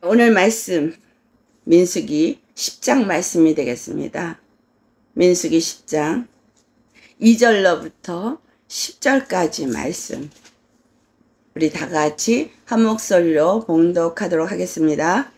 오늘 말씀 민수기 10장 말씀이 되겠습니다. 민수기 10장 2절로부터 10절까지 말씀, 우리 다 같이 한 목소리로 봉독하도록 하겠습니다.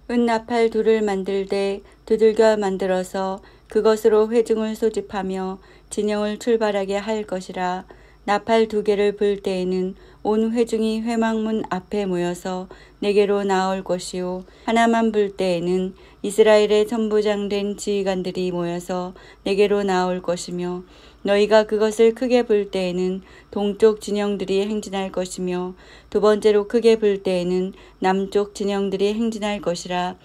은나팔 둘을 만들되 두들겨 만들어서 그것으로 회중을 소집하며 진영을 출발하게 할 것이라. 나팔 2개를 불 때에는 온 회중이 회막문 앞에 모여서 내게로 나올 것이요, 하나만 불 때에는 이스라엘의 천부장 된 지휘관들이 모여서 내게로 나올 것이며, 너희가 그것을 크게 불 때에는 동쪽 진영들이 행진할 것이며, 2번째로 크게 불 때에는 남쪽 진영들이 행진할 것이라.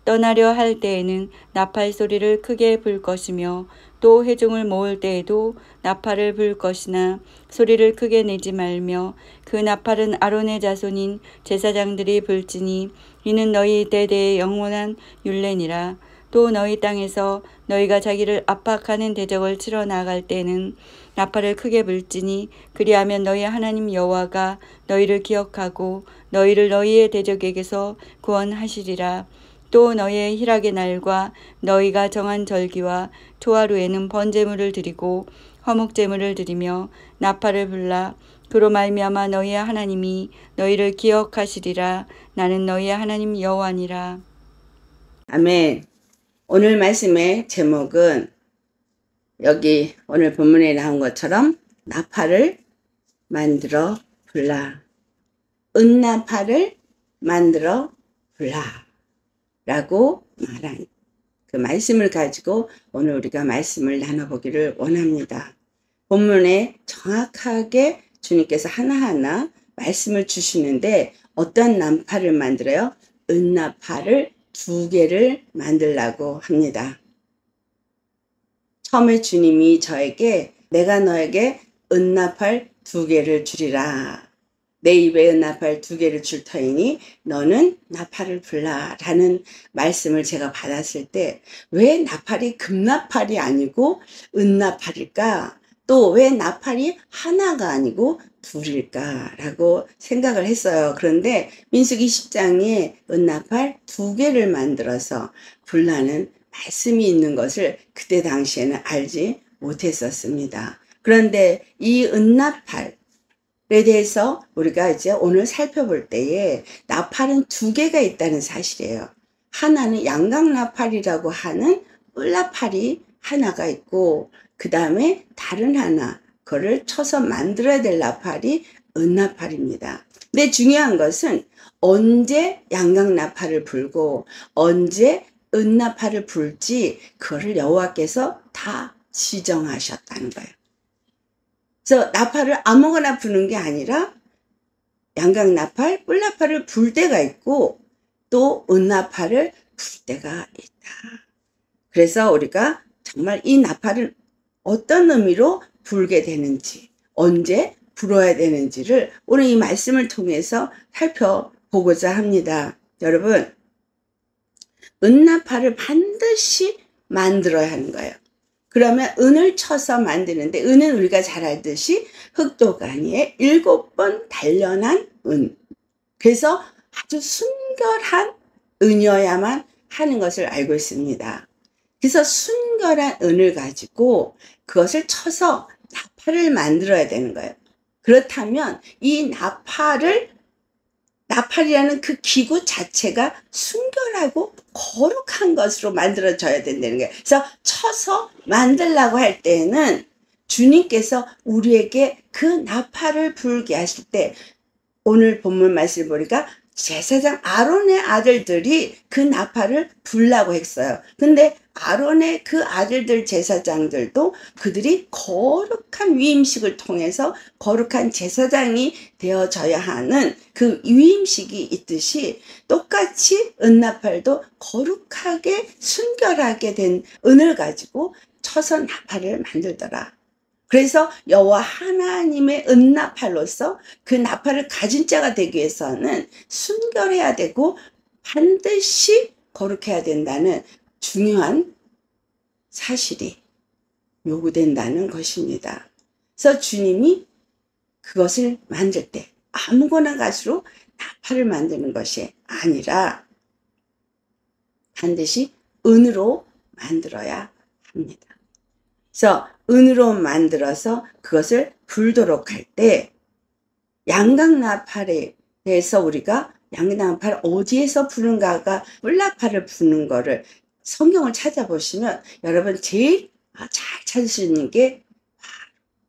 떠나려 할 때에는 나팔 소리를 크게 불 것이며, 또 회중을 모을 때에도 나팔을 불 것이나 소리를 크게 내지 말며, 그 나팔은 아론의 자손인 제사장들이 불지니 이는 너희 대대의 영원한 율례니라. 또 너희 땅에서 너희가 자기를 압박하는 대적을 치러 나갈 때는 나팔을 크게 불지니, 그리하면 너희 하나님 여호와가 너희를 기억하고 너희를 너희의 대적에게서 구원하시리라. 또 너희의 희락의 날과 너희가 정한 절기와 초하루에는 번제물을 드리고 화목제물을 드리며 나팔을 불라. 그로 말미암아 너희의 하나님이 너희를 기억하시리라. 나는 너희의 하나님 여호와니라. 아멘. 오늘 말씀의 제목은 여기 오늘 본문에 나온 것처럼 나팔을 만들어 불라, 은나팔을 만들어 불라 라고 말한 그 말씀을 가지고 오늘 우리가 말씀을 나눠보기를 원합니다. 본문에 정확하게 주님께서 하나하나 말씀을 주시는데, 어떤 나팔을 만들어요? 은나팔을 2개를 만들라고 합니다. 처음에 주님이 저에게 내가 너에게 은나팔 2개를 주리라, 내 입에 은나팔 2개를 줄 터이니 너는 나팔을 불라 라는 말씀을 제가 받았을 때, 왜 나팔이 금나팔이 아니고 은나팔일까? 또 왜 나팔이 하나가 아니고 둘일까? 라고 생각을 했어요. 그런데 민수기 10장에 은나팔 2개를 만들어서 불라는 말씀이 있는 것을 그때 당시에는 알지 못했었습니다. 그런데 이 은나팔에 대해서 우리가 이제 오늘 살펴볼 때에 나팔은 2개가 있다는 사실이에요. 하나는 양각나팔이라고 하는 뿔나팔이 하나가 있고, 그 다음에 다른 하나, 그거를 쳐서 만들어야 될 나팔이 은나팔입니다. 근데 중요한 것은 언제 양각나팔을 불고 언제 은나팔을 불지, 그거를 여호와께서 다 지정하셨다는 거예요. 그래서 나팔을 아무거나 부는 게 아니라 양각나팔, 뿔나팔을 불 때가 있고 또 은나팔을 불 때가 있다. 그래서 우리가 정말 이 나팔을 어떤 의미로 불게 되는지, 언제 불어야 되는지를 오늘 이 말씀을 통해서 살펴보고자 합니다. 여러분, 은나팔을 반드시 만들어야 하는 거예요. 그러면 은을 쳐서 만드는데, 은은 우리가 잘 알듯이 흑도가니에 7번 단련한 은, 그래서 아주 순결한 은이어야만 하는 것을 알고 있습니다. 그래서 순결한 은을 가지고 그것을 쳐서 나팔을 만들어야 되는 거예요. 그렇다면 이 나팔이라는 그 기구 자체가 순결하고 거룩한 것으로 만들어져야 된다는 거예요. 그래서 쳐서 만들라고 할 때는 주님께서 우리에게 그 나팔을 불게 하실 때, 오늘 본문 말씀을 보니까 제사장 아론의 아들들이 그 나팔을 불라고 했어요. 근데 아론의 그 아들들 제사장들도 그들이 거룩한 위임식을 통해서 거룩한 제사장이 되어져야 하는 그 위임식이 있듯이, 똑같이 은나팔도 거룩하게 순결하게 된 은을 가지고 쳐서 나팔을 만들더라. 그래서 여호와 하나님의 은나팔로서 그 나팔을 가진 자가 되기 위해서는 순결해야 되고 반드시 거룩해야 된다는 중요한 사실이 요구된다는 것입니다. 그래서 주님이 그것을 만들 때 아무거나 가지로 나팔을 만드는 것이 아니라 반드시 은으로 만들어야 합니다. 그래서 은으로 만들어서 그것을 불도록 할 때 양각나팔에 대해서 우리가 양각나팔을 어디에서 부는가가 뿔나팔을 부는 거를 성경을 찾아보시면 여러분 제일 잘 찾을 수 있는 게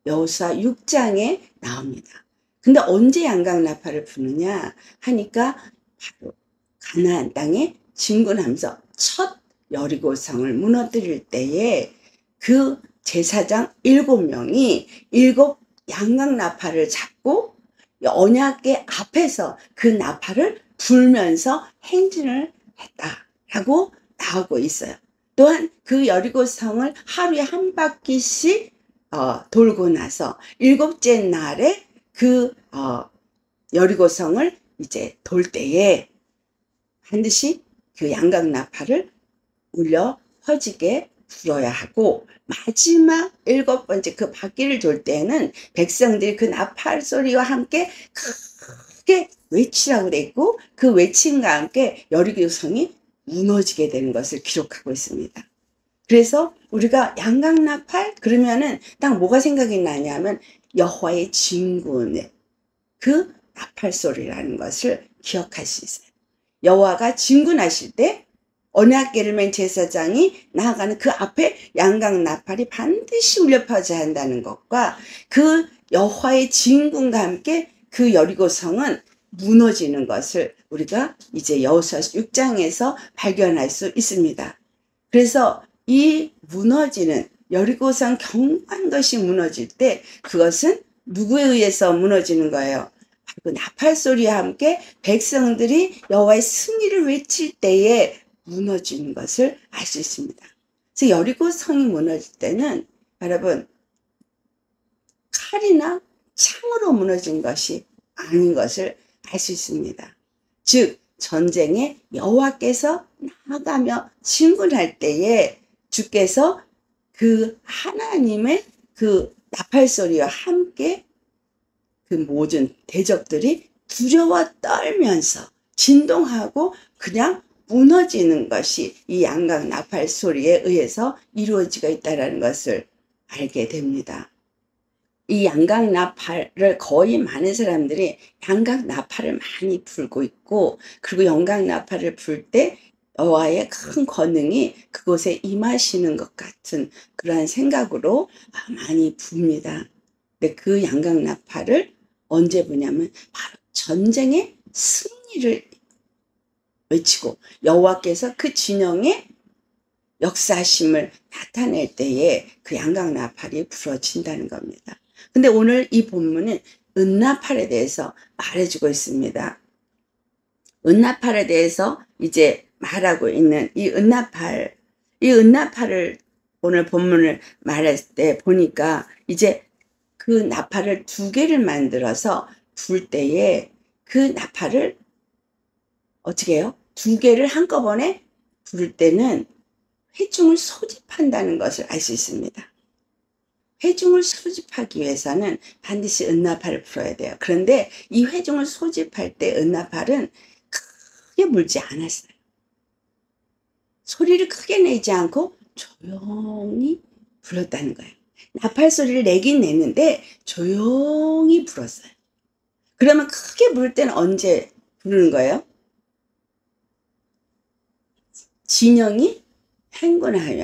여호수아 6장에 나옵니다. 근데 언제 양각나팔을 부느냐 하니까 바로 가나안 땅에 진군하면서 첫 여리고성을 무너뜨릴 때에 그 제사장 7명이 7 양각나팔을 잡고 언약궤 앞에서 그 나팔을 불면서 행진을 했다라고 나오고 있어요. 또한 그 여리고성을 하루에 한 바퀴씩 돌고 나서 7째 날에 그 여리고성을 이제 돌 때에 반드시 그 양각나팔을 울려 퍼지게 불어야 하고 마지막 7번째 그 바퀴를 돌 때에는 백성들이 그 나팔 소리와 함께 크게 외치라고 돼 있고 그 외침과 함께 여리고성이 무너지게 되는 것을 기록하고 있습니다. 그래서 우리가 양각나팔 그러면은 딱 뭐가 생각이 나냐면 여호와의 진군의 그 나팔 소리라는 것을 기억할 수 있어요. 여호와가 진군하실 때 언약궤를 맨 제사장이 나아가는 그 앞에 양각나팔이 반드시 울려 퍼져야 한다는 것과 그 여호와의 진군과 함께 그 여리고성은 무너지는 것을 우리가 이제 여호수아 6장에서 발견할 수 있습니다. 그래서 이 무너지는 여리고성 경관 것이 무너질 때 그것은 누구에 의해서 무너지는 거예요? 그 나팔 소리와 함께 백성들이 여호와의 승리를 외칠 때에 무너지는 것을 알 수 있습니다. 그래서 여리고성이 무너질 때는 여러분 칼이나 창으로 무너진 것이 아닌 것을 알 수 있습니다. 즉 전쟁에 여호와께서 나아가며 진군할 때에 주께서 그 하나님의 그 나팔 소리와 함께 그 모든 대적들이 두려워 떨면서 진동하고 그냥 무너지는 것이 이 양각 나팔 소리에 의해서 이루어지고 있다는 것을 알게 됩니다. 이 양각 나팔을 거의 많은 사람들이 양각 나팔을 많이 불고 있고 그리고 양각 나팔을 불 때 여호와의 큰 권능이 그곳에 임하시는 것 같은 그러한 생각으로 많이 붑니다. 근데 그 양각 나팔을 언제 부냐면 바로 전쟁의 승리를 외치고 여호와께서 그 진영의 역사심을 나타낼 때에 그 양각 나팔이 불어진다는 겁니다. 근데 오늘 이 본문은 은나팔에 대해서 말해주고 있습니다. 은나팔에 대해서 이제 말하고 있는 이 은나팔을 오늘 본문을 말할 때 보니까 이제 그 나팔을 2개를 만들어서 불 때에 그 나팔을 어떻게 해요? 2개를 한꺼번에 부를 때는 회중을 소집한다는 것을 알 수 있습니다. 회중을 소집하기 위해서는 반드시 은나팔을 불어야 돼요. 그런데 이 회중을 소집할 때 은나팔은 크게 불지 않았어요. 소리를 크게 내지 않고 조용히 불었다는 거예요. 나팔 소리를 내긴 냈는데 조용히 불었어요. 그러면 크게 부를 때는 언제 부르는 거예요? 진영이 행군하기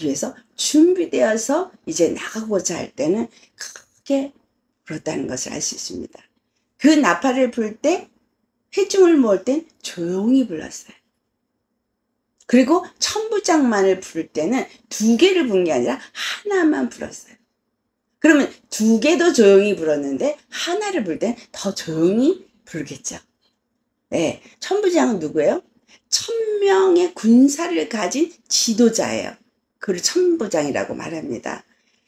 위해서 준비되어서 이제 나가고자 할 때는 크게 불었다는 것을 알 수 있습니다. 그 나팔을 불 때 회중을 모을 땐 조용히 불렀어요. 그리고 천부장만을 부를 때는 2개를 부른 게 아니라 하나만 불었어요. 그러면 2개도 조용히 불었는데 하나를 부를 땐 더 조용히 부르겠죠. 네, 천부장은 누구예요? 1000명의 군사를 가진 지도자예요. 그를 천부장이라고 말합니다.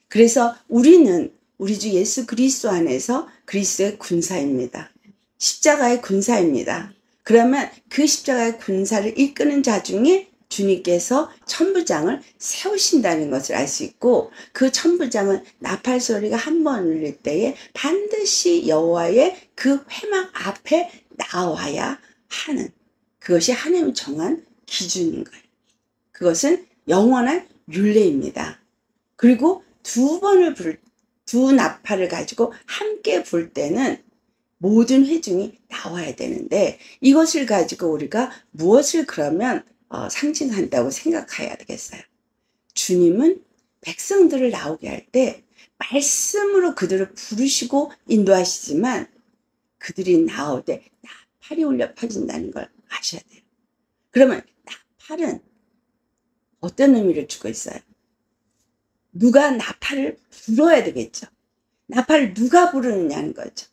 그래서 우리는 우리 주 예수 그리스도 안에서 그리스도의 군사입니다. 십자가의 군사입니다. 그러면 그 십자가의 군사를 이끄는 자 중에 주님께서 천부장을 세우신다는 것을 알 수 있고 그 천부장은 나팔 소리가 한 번 울릴 때에 반드시 여호와의 그 회막 앞에 나와야 하는, 그것이 하나님이 정한 기준인 거예요. 그것은 영원한 율례입니다. 그리고 두 나팔을 가지고 함께 불 때는 모든 회중이 나와야 되는데, 이것을 가지고 우리가 무엇을 그러면 상징한다고 생각해야 되겠어요? 주님은 백성들을 나오게 할 때 말씀으로 그들을 부르시고 인도하시지만, 그들이 나올 때 나팔이 울려 퍼진다는 걸 아셔야 돼요. 그러면 나팔은 어떤 의미를 주고 있어요? 누가 나팔을 불어야 되겠죠. 나팔을 누가 부르느냐는 거죠.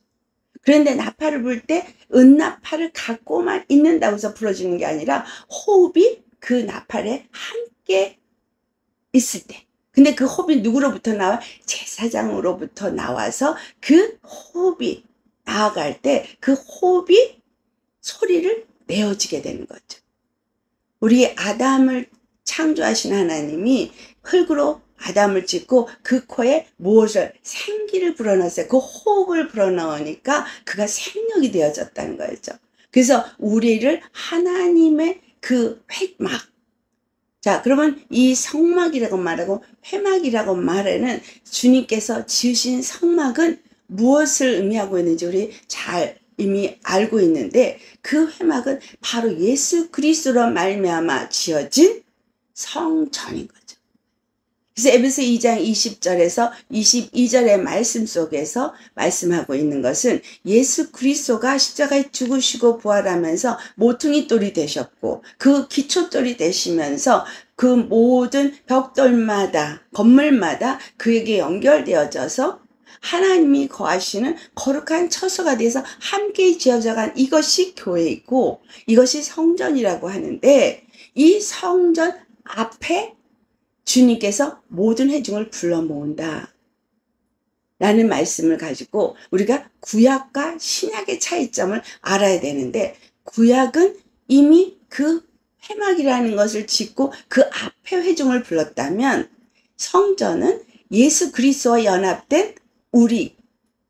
그런데 나팔을 불 때 은나팔을 갖고만 있는다고 해서 불어주는 게 아니라 호흡이 그 나팔에 함께 있을 때, 근데 그 호흡이 누구로부터 나와? 제사장으로부터 나와서 그 호흡이 나아갈 때 그 호흡이 소리를 내어지게 되는 거죠. 우리 아담을 창조하신 하나님이 흙으로 아담을 짓고 그 코에 무엇을? 생기를 불어넣었어요. 그 호흡을 불어넣으니까 그가 생명이 되어졌다는 거죠. 그래서 우리를 하나님의 그 회막, 자, 그러면 이 성막이라고 말하고 회막이라고 말하는 주님께서 지으신 성막은 무엇을 의미하고 있는지 우리 잘 이미 알고 있는데, 그 회막은 바로 예수 그리스도로 말미암아 지어진 성전인 거죠. 그래서 에베소 2장 20절에서 22절의 말씀 속에서 말씀하고 있는 것은 예수 그리스도가 십자가에 죽으시고 부활하면서 모퉁이 돌이 되셨고 그 기초돌이 되시면서 그 모든 벽돌마다 건물마다 그에게 연결되어져서 하나님이 거하시는 거룩한 처소가 돼서 함께 지어져간 이것이 교회이고 이것이 성전이라고 하는데, 이 성전 앞에 주님께서 모든 회중을 불러 모은다 라는 말씀을 가지고 우리가 구약과 신약의 차이점을 알아야 되는데, 구약은 이미 그 회막이라는 것을 짓고 그 앞에 회중을 불렀다면, 성전은 예수 그리스도와 연합된 우리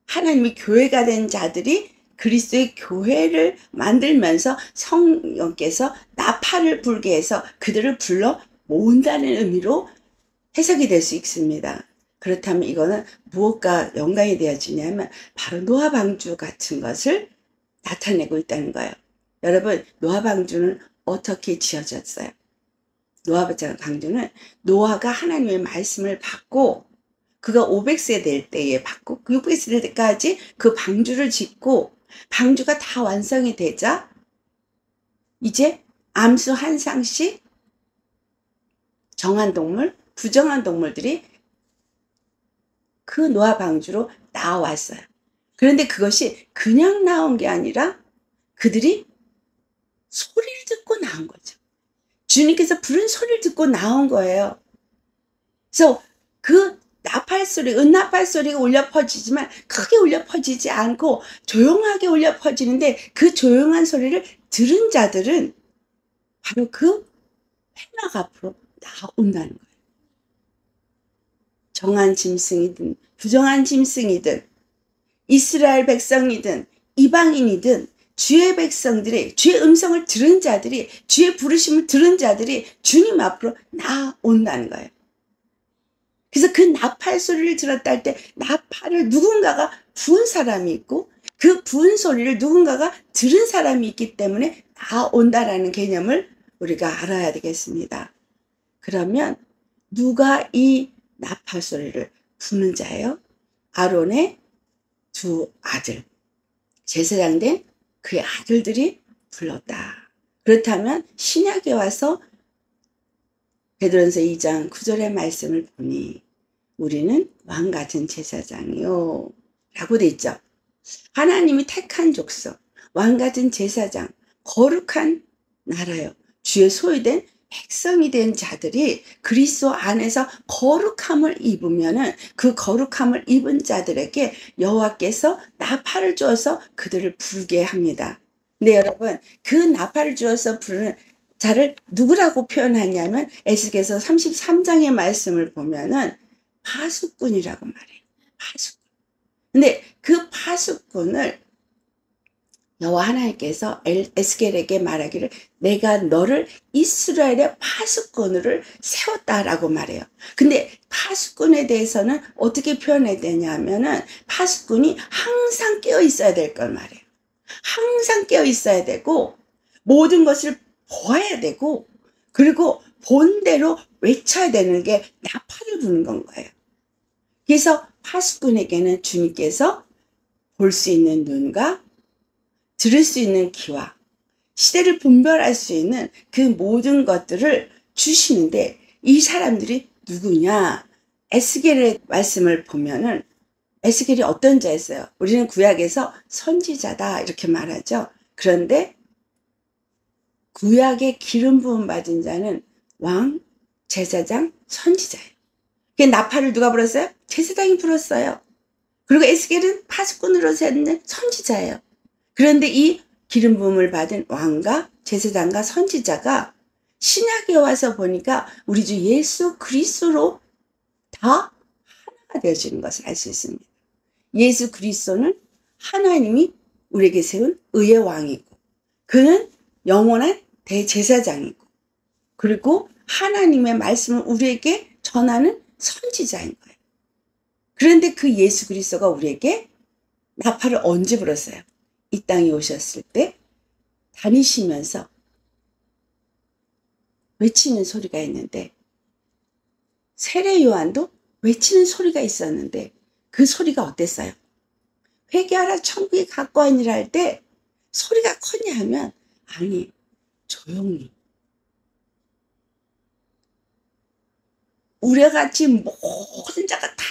하나님의 교회가 된 자들이 그리스도의 교회를 만들면서 성령께서 나팔을 불게 해서 그들을 불러 모은다는 의미로 해석이 될 수 있습니다. 그렇다면 이거는 무엇과 연관이 되어지냐면 바로 노아 방주 같은 것을 나타내고 있다는 거예요. 여러분, 노아 방주는 어떻게 지어졌어요? 노아 방주는 노아가 하나님의 말씀을 받고 그가 500세 될 때에 받고 600세 될 때까지 그 방주를 짓고, 방주가 다 완성이 되자 이제 암수 한 쌍씩 정한 동물, 부정한 동물들이 그 노아 방주로 나왔어요. 그런데 그것이 그냥 나온 게 아니라 그들이 소리를 듣고 나온 거죠. 주님께서 부른 소리를 듣고 나온 거예요. 그래서 그 나팔 소리, 은나팔 소리가 울려 퍼지지만 크게 울려 퍼지지 않고 조용하게 울려 퍼지는데, 그 조용한 소리를 들은 자들은 바로 그 회막 앞으로 나온다는 거예요. 정한 짐승이든 부정한 짐승이든 이스라엘 백성이든 이방인이든 주의 백성들이, 주의 음성을 들은 자들이, 주의 부르심을 들은 자들이 주님 앞으로 나온다는 거예요. 그래서 그 나팔 소리를 들었다 할 때 나팔을 누군가가 부은 사람이 있고 그 부은 소리를 누군가가 들은 사람이 있기 때문에 나온다라는 개념을 우리가 알아야 되겠습니다. 그러면 누가 이 나팔 소리를 부는 자예요? 아론의 두 아들, 제사장 된 그의 아들들이 불렀다. 그렇다면 신약에 와서 베드로전서 2장 9절의 말씀을 보니 우리는 왕 같은 제사장이요 라고 돼 있죠. 하나님이 택한 족속, 왕 같은 제사장, 거룩한 나라요, 주의 소유된 백성이 된 자들이 그리스도 안에서 거룩함을 입으면은 그 거룩함을 입은 자들에게 여호와께서 나팔을 주어서 그들을 부르게 합니다. 근데 여러분, 그 나팔을 주어서 부르는 자를 누구라고 표현하냐면 에스겔서 33장의 말씀을 보면은 파수꾼이라고 말해요. 파수꾼. 근데 그 파수꾼을 너와 하나님께서 에스겔에게 말하기를 내가 너를 이스라엘의 파수꾼을 세웠다라고 말해요. 근데 파수꾼에 대해서는 어떻게 표현해야 되냐면은 파수꾼이 항상 깨어 있어야 될 걸 말해요. 항상 깨어 있어야 되고 모든 것을 보아야 되고 그리고 본대로 외쳐야 되는 게 나팔을 부는 건 거예요. 그래서 파수꾼에게는 주님께서 볼 수 있는 눈과 들을 수 있는 귀와 시대를 분별할 수 있는 그 모든 것들을 주시는데 이 사람들이 누구냐? 에스겔의 말씀을 보면은 에스겔이 어떤 자였어요? 우리는 구약에서 선지자다 이렇게 말하죠. 그런데 구약의 기름 부음 받은 자는 왕, 제사장, 선지자예요. 그 나팔을 누가 불었어요? 제사장이 불었어요. 그리고 에스겔은 파수꾼으로 세는 선지자예요. 그런데 이 기름 부음을 받은 왕과 제사장과 선지자가 신약에 와서 보니까 우리 주 예수 그리스도로 다 하나가 되어지는 것을 알 수 있습니다. 예수 그리스도는 하나님이 우리에게 세운 의의 왕이고 그는 영원한 대제사장이고 그리고 하나님의 말씀을 우리에게 전하는 선지자인 거예요. 그런데 그 예수 그리스도가 우리에게 나팔을 언제 불었어요? 이 땅에 오셨을 때 다니시면서 외치는 소리가 있는데 세례 요한도 외치는 소리가 있었는데 그 소리가 어땠어요? 회개하라 천국이 가까우니라 할 때 소리가 컸냐 하면 아니 조용히 우리와 같이 모든 자가 다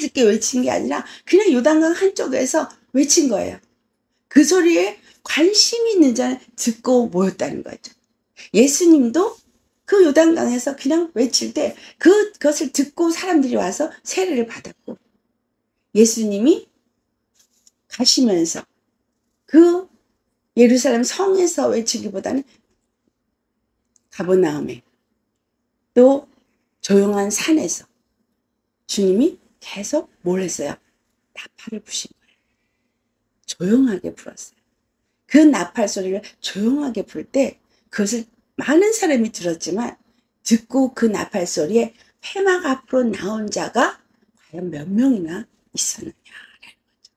듣게 외친 게 아니라 그냥 요단강 한쪽에서 외친 거예요. 그 소리에 관심이 있는 자는 듣고 모였다는 거죠. 예수님도 그 요단강에서 그냥 외칠 때 그것을 듣고 사람들이 와서 세례를 받았고 예수님이 가시면서 그 예루살렘 성에서 외치기보다는 가버나움에 또 조용한 산에서 주님이 계속 뭘 했어요? 나팔을 부신 거예요. 조용하게 불었어요. 그 나팔 소리를 조용하게 불 때 그것을 많은 사람이 들었지만 듣고 그 나팔 소리에 회막 앞으로 나온 자가 과연 몇 명이나 있었느냐라는 거죠.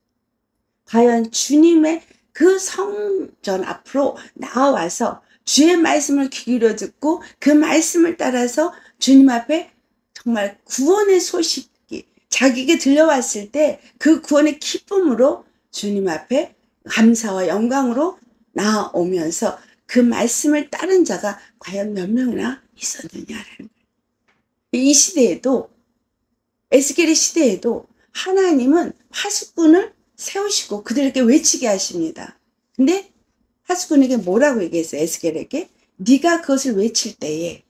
과연 주님의 그 성전 앞으로 나와서 주의 말씀을 귀 기울여 듣고 그 말씀을 따라서 주님 앞에 정말 구원의 소식이 자기에게 들려왔을 때 그 구원의 기쁨으로 주님 앞에 감사와 영광으로 나오면서 그 말씀을 따른 자가 과연 몇 명이나 있었느냐라는 거예요. 이 시대에도 에스겔의 시대에도 하나님은 파수꾼을 세우시고 그들에게 외치게 하십니다. 근데 파수꾼에게 뭐라고 얘기했어요? 에스겔에게 네가 그것을 외칠 때에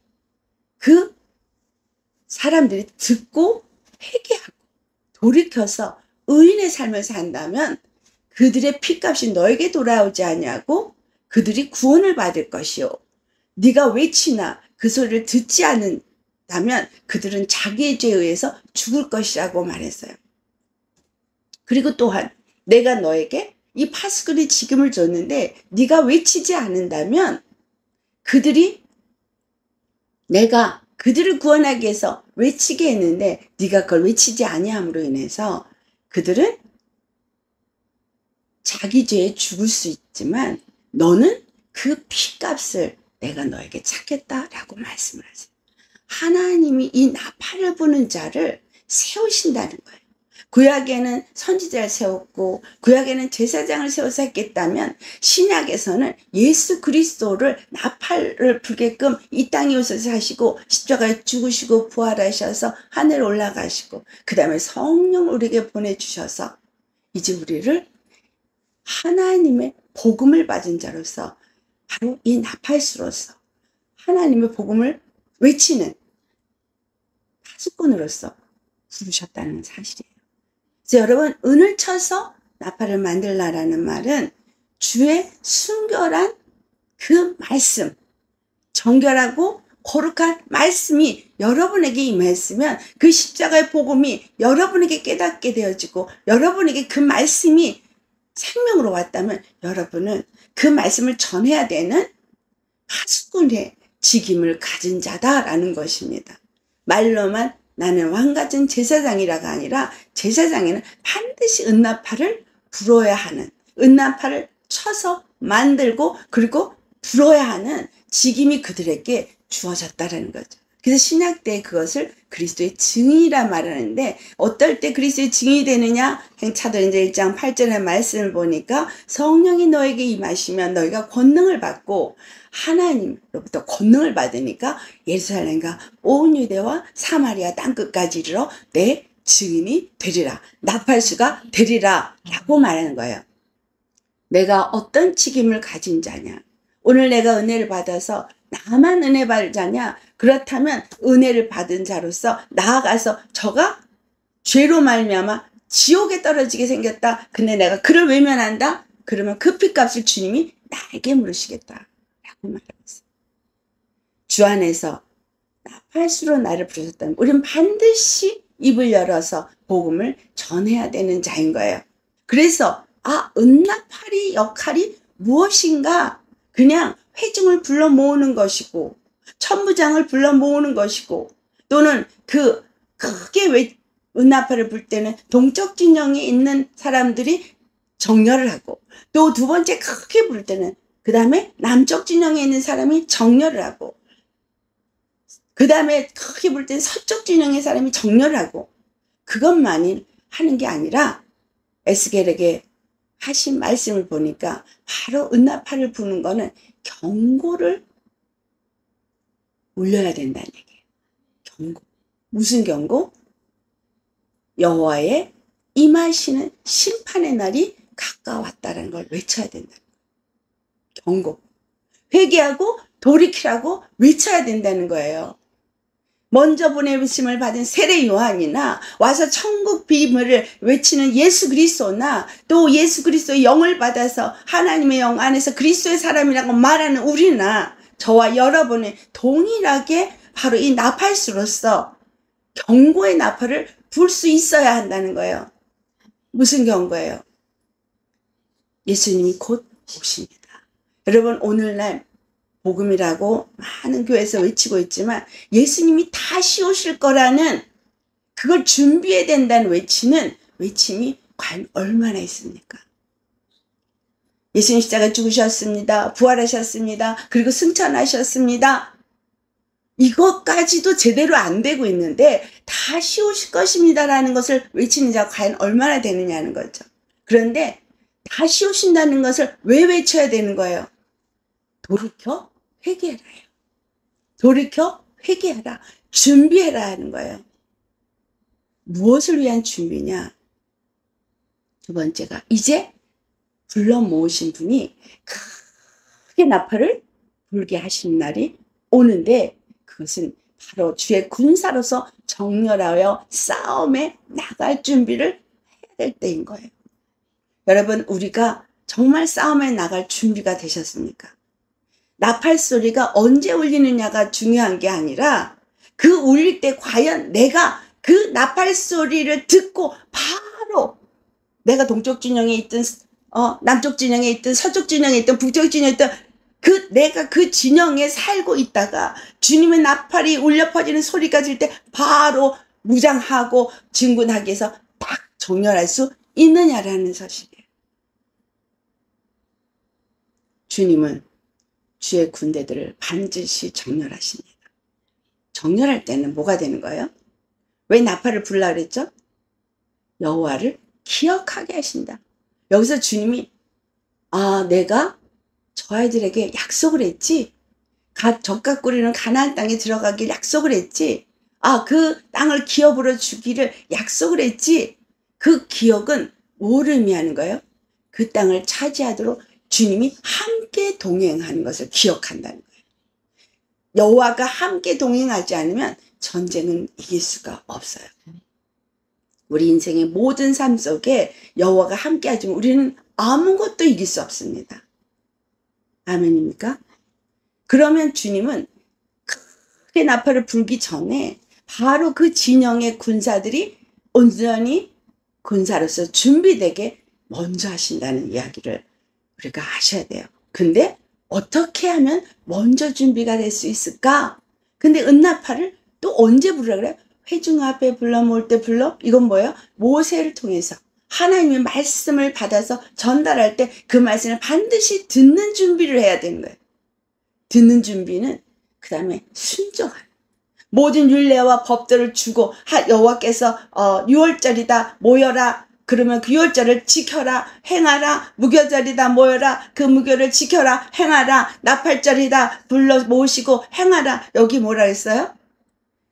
그 사람들이 듣고 회개하고 돌이켜서 의인의 삶을 산다면 그들의 피값이 너에게 돌아오지 않냐고 그들이 구원을 받을 것이요. 네가 외치나 그 소리를 듣지 않는다면 그들은 자기의 죄에 의해서 죽을 것이라고 말했어요. 그리고 또한 내가 너에게 이 파수꾼의 지금을 줬는데 네가 외치지 않는다면 그들이 내가 그들을 구원하기 위해서 외치게 했는데 네가 그걸 외치지 아니함으로 인해서 그들은 자기 죄에 죽을 수 있지만 너는 그 피값을 내가 너에게 찾겠다라고 말씀을 하세요. 하나님이 이 나팔을 부는 자를 세우신다는 거예요. 구약에는 선지자를 세웠고 구약에는 제사장을 세워서 했겠다면 신약에서는 예수 그리스도를 나팔을 불게끔 이 땅에 오셔서 하시고 십자가에 죽으시고 부활하셔서 하늘 올라가시고 그 다음에 성령을 우리에게 보내주셔서 이제 우리를 하나님의 복음을 받은 자로서 바로 이 나팔수로서 하나님의 복음을 외치는 파수꾼으로서 부르셨다는 사실이에요. 그래서 여러분 은을 쳐서 나팔을 만들라라는 말은 주의 순결한 그 말씀, 정결하고 거룩한 말씀이 여러분에게 임했으면 그 십자가의 복음이 여러분에게 깨닫게 되어지고 여러분에게 그 말씀이 생명으로 왔다면 여러분은 그 말씀을 전해야 되는 파수꾼의 직임을 가진 자다라는 것입니다. 말로만 나는 왕같은 제사장이라가 아니라 제사장에는 반드시 은나팔을 불어야 하는, 은나팔을 쳐서 만들고 그리고 불어야 하는 직임이 그들에게 주어졌다라는 거죠. 그래서 신약 때 그것을 그리스도의 증인이라 말하는데, 어떨 때 그리스도의 증인이 되느냐? 사도행전 1장 8절의 말씀을 보니까 성령이 너에게 임하시면 너희가 권능을 받고, 하나님로부터 권능을 받으니까 예루살렘과 온 유대와 사마리아 땅끝까지 이르러 내 증인이 되리라, 나팔수가 되리라 라고 말하는 거예요. 내가 어떤 직임을 가진 자냐? 오늘 내가 은혜를 받아서 나만 은혜 받을 자냐? 그렇다면 은혜를 받은 자로서 나아가서 저가 죄로 말미암아 지옥에 떨어지게 생겼다. 근데 내가 그를 외면한다? 그러면 그 핏값을 주님이 나에게 물으시겠다 라고 말했어요. 주 안에서 나팔수로 나를 부르셨다면 우리는 반드시 입을 열어서 복음을 전해야 되는 자인 거예요. 그래서 은나팔이 역할이 무엇인가? 그냥 회중을 불러 모으는 것이고, 천부장을 불러 모으는 것이고, 또는 그 크게 은나팔을 불 때는 동쪽 진영에 있는 사람들이 정렬을 하고, 또 두 번째 크게 불 때는 그 다음에 남쪽 진영에 있는 사람이 정렬을 하고, 그 다음에 크게 불 때는 서쪽 진영의 사람이 정렬을 하고, 그것만이 하는 게 아니라 에스겔에게 하신 말씀을 보니까 바로 은나팔을 부는 거는 경고를 울려야 된다는 얘기예요. 경고. 무슨 경고? 여호와의 임하시는 심판의 날이 가까웠다는 걸 외쳐야 된다는 거예요. 경고. 회개하고 돌이키라고 외쳐야 된다는 거예요. 먼저 보내심을 받은 세례 요한이나 와서 천국 비밀을 외치는 예수 그리스도나 또 예수 그리스도의 영을 받아서 하나님의 영 안에서 그리스도의 사람이라고 말하는 우리나 저와 여러분이 동일하게 바로 이 나팔수로서 경고의 나팔을 불 수 있어야 한다는 거예요. 무슨 경고예요? 예수님이 곧 오십니다. 여러분, 오늘날 복음이라고 많은 교회에서 외치고 있지만 예수님이 다시 오실 거라는, 그걸 준비해야 된다는 외침이 과연 얼마나 있습니까? 예수님 십자가 죽으셨습니다. 부활하셨습니다. 그리고 승천하셨습니다. 이것까지도 제대로 안 되고 있는데 다시 오실 것입니다라는 것을 외치는 자가 과연 얼마나 되느냐는 거죠. 그런데 다시 오신다는 것을 왜 외쳐야 되는 거예요? 돌이켜 회개해라. 돌이켜 회개해라. 준비해라 하는 거예요. 무엇을 위한 준비냐? 두 번째가 이제 불러 모으신 분이 크게 나팔을 불게 하신 날이 오는데, 그것은 바로 주의 군사로서 정렬하여 싸움에 나갈 준비를 해야 될 때인 거예요. 여러분, 우리가 정말 싸움에 나갈 준비가 되셨습니까? 나팔 소리가 언제 울리느냐가 중요한 게 아니라 그 울릴 때 과연 내가 그 나팔 소리를 듣고 바로 내가 동쪽 진영에 있든 남쪽 진영에 있든 서쪽 진영에 있든 북쪽 진영에 있든 내가 그 진영에 살고 있다가 주님의 나팔이 울려 퍼지는 소리가 들 때 바로 무장하고 진군하기 위해서 딱 정렬할 수 있느냐라는 사실이에요. 주님은 주의 군대들을 반드시 정렬하십니다. 정렬할 때는 뭐가 되는 거예요? 왜 나팔을 불라 그랬죠? 여호와를 기억하게 하신다. 여기서 주님이 내가 저 아이들에게 약속을 했지. 젖과 꿀이는 가나안 땅에 들어가길 약속을 했지. 그 땅을 기업으로 주기를 약속을 했지. 그 기억은 뭐를 의미하는 거예요? 그 땅을 차지하도록 주님이 함께 동행하는 것을 기억한다는 거예요. 여호와가 함께 동행하지 않으면 전쟁은 이길 수가 없어요. 우리 인생의 모든 삶 속에 여호와가 함께 하지만 우리는 아무것도 이길 수 없습니다. 아멘입니까? 그러면 주님은 크게 나팔을 불기 전에 바로 그 진영의 군사들이 온전히 군사로서 준비되게 먼저 하신다는 이야기를 우리가 하셔야 돼요. 근데 어떻게 하면 먼저 준비가 될 수 있을까? 근데 은나팔을 또 언제 부르라 그래요? 회중 앞에 불러 모을 때 불러? 이건 뭐예요? 모세를 통해서 하나님의 말씀을 받아서 전달할 때 그 말씀을 반드시 듣는 준비를 해야 되는 거예요. 듣는 준비는 그 다음에 순종하는, 모든 율례와 법들을 주고 여호와께서 6월절이다 모여라, 그러면 그 6월절을 지켜라 행하라, 무교절이다 모여라, 그 무교를 지켜라 행하라, 나팔절이다 불러 모으시고 행하라. 여기 뭐라 했어요?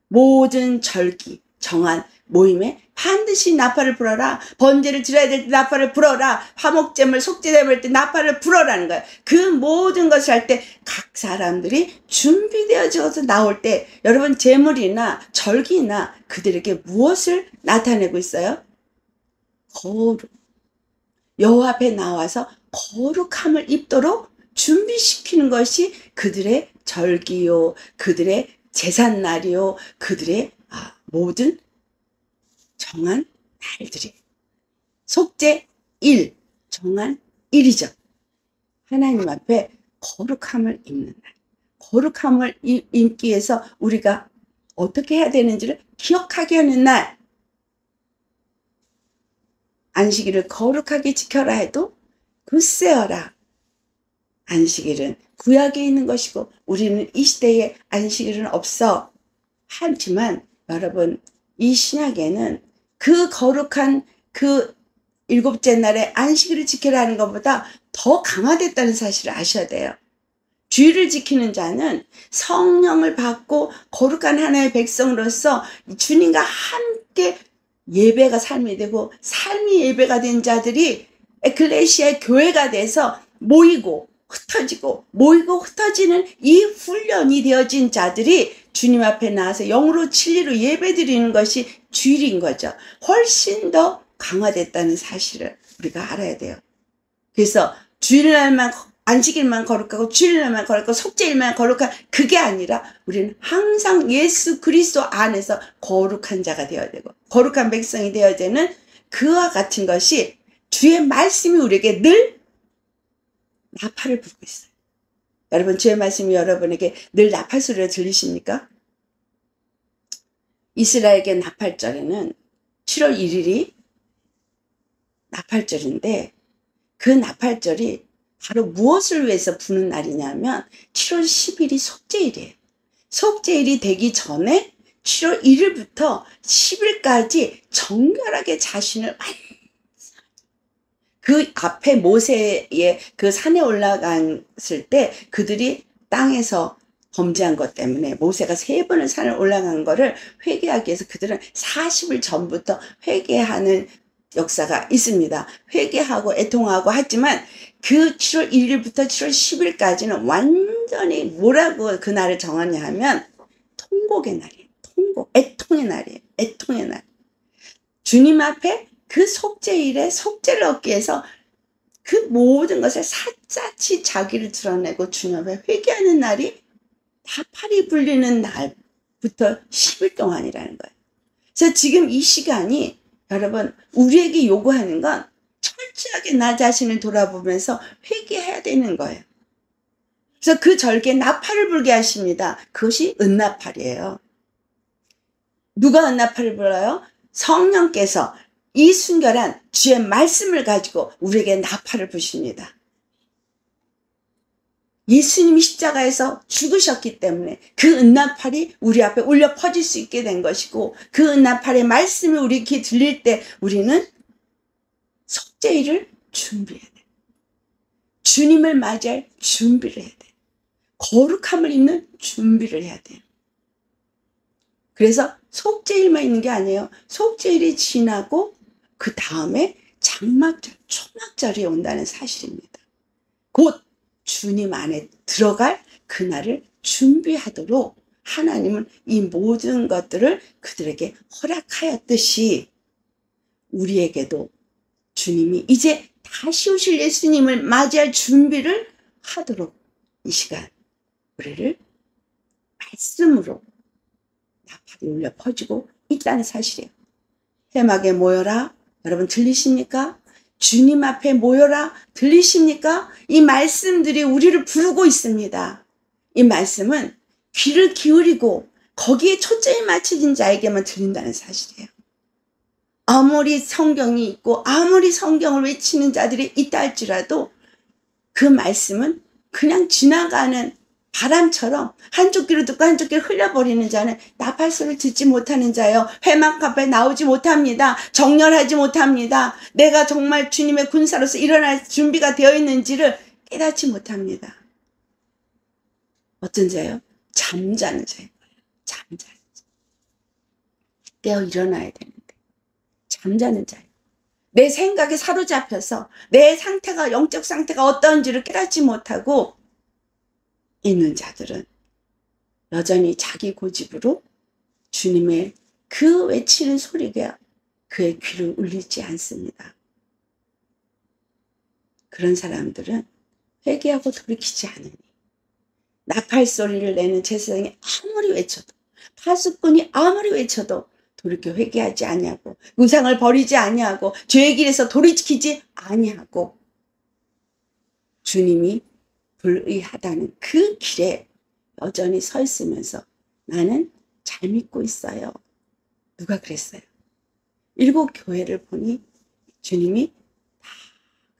모든 절기 정한 모임에 반드시 나팔을 불어라. 번제를 드려야 될 때 나팔을 불어라. 화목제물 속죄제물 때 나팔을 불어라는 거예요. 그 모든 것을 할 때 각 사람들이 준비되어져서 나올 때 여러분 제물이나 절기나 그들에게 무엇을 나타내고 있어요? 거룩. 여호와 앞에 나와서 거룩함을 입도록 준비시키는 것이 그들의 절기요, 그들의 제삿날이요, 그들의 모든 정한 날들이, 속죄 일, 정한 일이죠. 하나님 앞에 거룩함을 입는 날, 거룩함을 입기 위해서 우리가 어떻게 해야 되는지를 기억하게 하는 날. 안식일을 거룩하게 지켜라 해도 굳세어라. 안식일은 구약에 있는 것이고 우리는 이 시대에 안식일은 없어. 하지만 여러분, 이 신약에는 그 거룩한 그 일곱째 날에 안식일을 지키라는 것보다 더 강화됐다는 사실을 아셔야 돼요. 주일을 지키는 자는 성령을 받고 거룩한 하나님의 백성으로서 주님과 함께 예배가 삶이 되고 삶이 예배가 된 자들이 에클레시아의 교회가 돼서 모이고 흩어지고 모이고 흩어지는 이 훈련이 되어진 자들이 주님 앞에 나와서 영으로 진리로 예배드리는 것이 주일인 거죠. 훨씬 더 강화됐다는 사실을 우리가 알아야 돼요. 그래서 주일날만 안식일만 거룩하고 주일날만 거룩하고 속죄일만 거룩한 그게 아니라 우리는 항상 예수 그리스도 안에서 거룩한 자가 되어야 되고 거룩한 백성이 되어야 되는 그와 같은 것이 주의 말씀이 우리에게 늘 나팔을 불고 있어요. 여러분, 주의 말씀이 여러분에게 늘 나팔 소리가 들리십니까? 이스라엘계 나팔절에는 7월 1일이 나팔절인데 그 나팔절이 바로 무엇을 위해서 부는 날이냐면 7월 10일이 속죄일이에요. 속죄일이 되기 전에 7월 1일부터 10일까지 정결하게 자신을 그 앞에 모세의 그 산에 올라갔을 때 그들이 땅에서 범죄한 것 때문에 모세가 3번을 산을 올라간 거를 회개하기 위해서 그들은 40일 전부터 회개하는 역사가 있습니다. 회개하고 애통하고 하지만 그 7월 1일부터 7월 10일까지는 완전히 뭐라고 그 날을 정하냐 하면 통곡의 날이에요. 통곡, 애통의 날이에요. 애통의 날. 주님 앞에 그 속죄일에 속죄를 얻기 위해서 그 모든 것을 샅샅이 자기를 드러내고 주님 앞에 회개하는 날이 나팔이 불리는 날부터 10일 동안이라는 거예요. 그래서 지금 이 시간이 여러분 우리에게 요구하는 건 철저하게 나 자신을 돌아보면서 회개해야 되는 거예요. 그래서 그 절기에 나팔을 불게 하십니다. 그것이 은나팔이에요. 누가 은나팔을 불어요? 성령께서 이 순결한 주의 말씀을 가지고 우리에게 나팔을 부십니다. 예수님이 십자가에서 죽으셨기 때문에 그 은나팔이 우리 앞에 울려 퍼질 수 있게 된 것이고 그 은나팔의 말씀이 우리 귀에 들릴 때 우리는 속죄일을 준비해야 돼. 주님을 맞이할 준비를 해야 돼. 거룩함을 입는 준비를 해야 돼. 그래서 속죄일만 있는 게 아니에요. 속죄일이 지나고 그 다음에 장막절, 초막절이 온다는 사실입니다. 곧 주님 안에 들어갈 그날을 준비하도록 하나님은 이 모든 것들을 그들에게 허락하였듯이 우리에게도 주님이 이제 다시 오실 예수님을 맞이할 준비를 하도록 이 시간 우리를 말씀으로 나팔이 울려 퍼지고 있다는 사실이에요. 회막에 모여라. 여러분 들리십니까? 주님 앞에 모여라. 들리십니까? 이 말씀들이 우리를 부르고 있습니다. 이 말씀은 귀를 기울이고 거기에 초점이 맞춰진 자에게만 들린다는 사실이에요. 아무리 성경이 있고 아무리 성경을 외치는 자들이 있다 할지라도 그 말씀은 그냥 지나가는 바람처럼 한쪽 귀로 듣고 한쪽 귀로 흘려버리는 자는 나팔소리를 듣지 못하는 자예요. 회막 앞에 나오지 못합니다. 정렬하지 못합니다. 내가 정말 주님의 군사로서 일어날 준비가 되어 있는지를 깨닫지 못합니다. 어떤 자예요? 잠자는 자예요. 잠자는 자. 깨어 일어나야 되는데 잠자는 자예요. 내 생각에 사로잡혀서 내 상태가 영적 상태가 어떤지를 깨닫지 못하고 있는 자들은 여전히 자기 고집으로 주님의 그 외치는 소리가 그의 귀를 울리지 않습니다. 그런 사람들은 회개하고 돌이키지 않으니 나팔 소리를 내는 제사장이 아무리 외쳐도 파수꾼이 아무리 외쳐도 돌이켜 회개하지 아니하고 우상을 버리지 아니하고 죄의 길에서 돌이키지 아니하고 주님이 불의하다는 그 길에 여전히 서 있으면서 나는 잘 믿고 있어요. 누가 그랬어요? 7 교회를 보니 주님이 다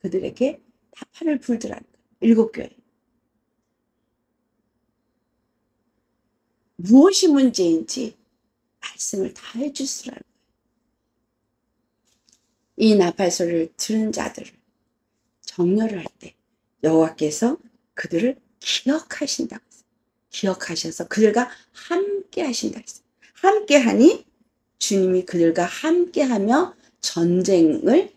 그들에게 나팔을 불더라는 거예요. 7 교회. 무엇이 문제인지 말씀을 다 해주시라는 거예요. 이 나팔 소리를 들은 자들을 정렬을 할 때 여호와께서 그들을 기억하신다고 했어요. 기억하셔서 그들과 함께 하신다고 했어요. 함께 하니 주님이 그들과 함께 하며 전쟁을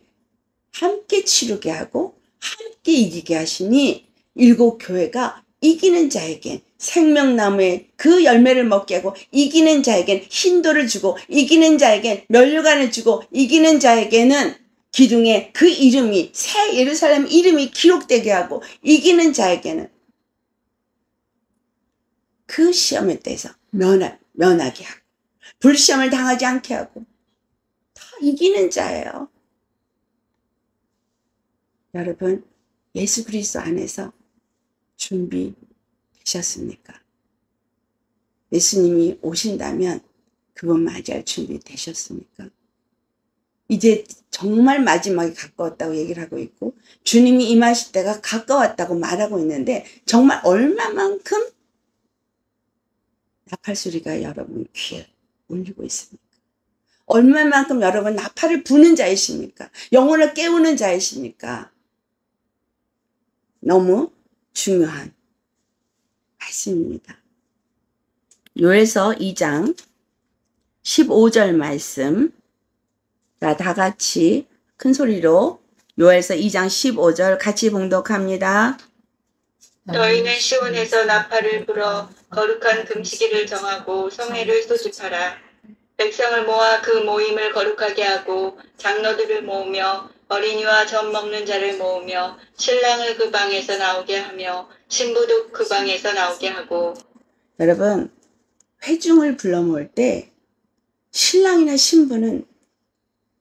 함께 치르게 하고 함께 이기게 하시니 7 교회가 이기는 자에겐 생명나무의 그 열매를 먹게 하고 이기는 자에겐 흰돌을 주고 이기는 자에겐 멸류관을 주고 이기는 자에게는 기둥에 그 이름이 새 예루살렘 이름이 기록되게 하고 이기는 자에게는 그 시험에 대해서 면하게 하고 불시험을 당하지 않게 하고 다 이기는 자예요. 여러분 예수 그리스도 안에서 준비되셨습니까? 예수님이 오신다면 그분 맞이할 준비 되셨습니까? 이제 정말 마지막이 가까웠다고 얘기를 하고 있고 주님이 임하실 때가 가까웠다고 말하고 있는데 정말 얼마만큼 나팔 소리가 여러분 귀에 울리고 있습니까? 얼마만큼 여러분 나팔을 부는 자이십니까? 영혼을 깨우는 자이십니까? 너무 중요한 말씀입니다. 요에서 2장 15절 말씀. 자, 다 같이 큰 소리로 요에서 2장 15절 같이 봉독합니다. 너희는 시온에서 나팔을 불어 거룩한 금식일을 정하고 성회를 소집하라. 백성을 모아 그 모임을 거룩하게 하고 장로들을 모으며 어린이와 젖 먹는 자를 모으며 신랑을 그 방에서 나오게 하며 신부도 그 방에서 나오게 하고. 여러분 회중을 불러 모을 때 신랑이나 신부는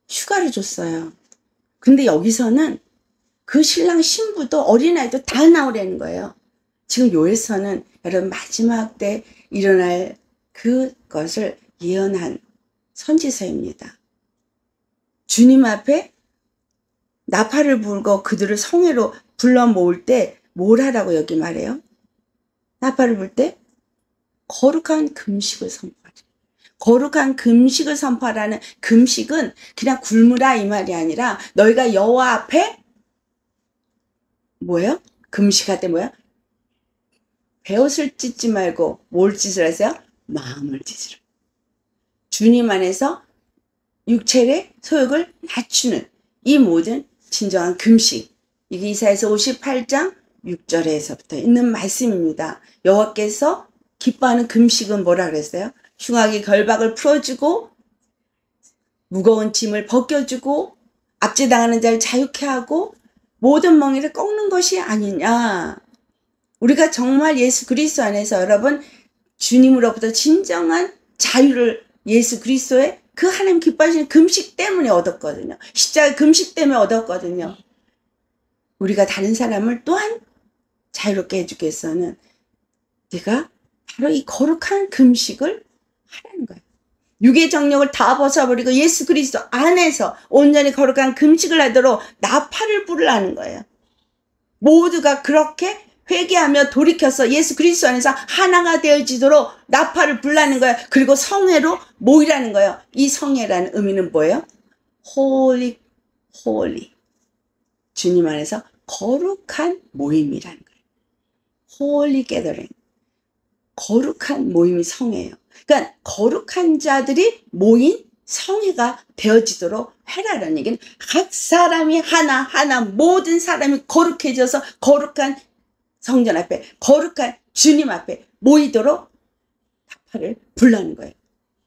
휴가를 줬어요. 근데 여기서는 그 신랑 신부도 어린아이도 다 나오라는 거예요. 지금 요에서는 여러분 마지막 때 일어날 그것을 예언한 선지서입니다. 주님 앞에 나팔을 불고 그들을 성회로 불러 모을 때 뭘 하라고 여기 말해요? 나팔을 불 때 거룩한 금식을 선포하라. 거룩한 금식을 선포하라는 금식은 그냥 굶으라 이 말이 아니라 너희가 여호와 앞에 뭐예요? 금식할 때 뭐야? 배옷을 찢지 말고 뭘 찢으라 하세요? 마음을 찢으라. 주님 안에서 육체의 소욕을 낮추는 이 모든 진정한 금식. 이게 이사야서 58장 6절에서부터 있는 말씀입니다. 여호와께서 기뻐하는 금식은 뭐라 그랬어요? 흉악의 결박을 풀어주고 무거운 짐을 벗겨주고 압제당하는 자를 자유케 하고 모든 멍에를 꺾는 것이 아니냐. 우리가 정말 예수 그리스도 안에서 여러분 주님으로부터 진정한 자유를 예수 그리스도의 그 하나님 기뻐하시는 금식 때문에 얻었거든요. 십자가 금식 때문에 얻었거든요. 우리가 다른 사람을 또한 자유롭게 해주기 위해서는 네가 바로 이 거룩한 금식을 하라는 거예요. 육의 정욕을 다 벗어버리고 예수 그리스도 안에서 온전히 거룩한 금식을 하도록 나팔을 부르라는 거예요. 모두가 그렇게 회개하며 돌이켜서 예수 그리스도 안에서 하나가 되어지도록 나팔을 불라는 거예요. 그리고 성회로 모이라는 거예요. 이 성회라는 의미는 뭐예요? Holy, holy. 주님 안에서 거룩한 모임이라는 거예요. Holy gathering. 거룩한 모임이 성회예요. 그러니까 거룩한 자들이 모인 성회가 되어지도록 해라라는 얘기는 각 사람이 하나하나 모든 사람이 거룩해져서 거룩한 성전 앞에 거룩한 주님 앞에 모이도록 나팔을 불라는 거예요.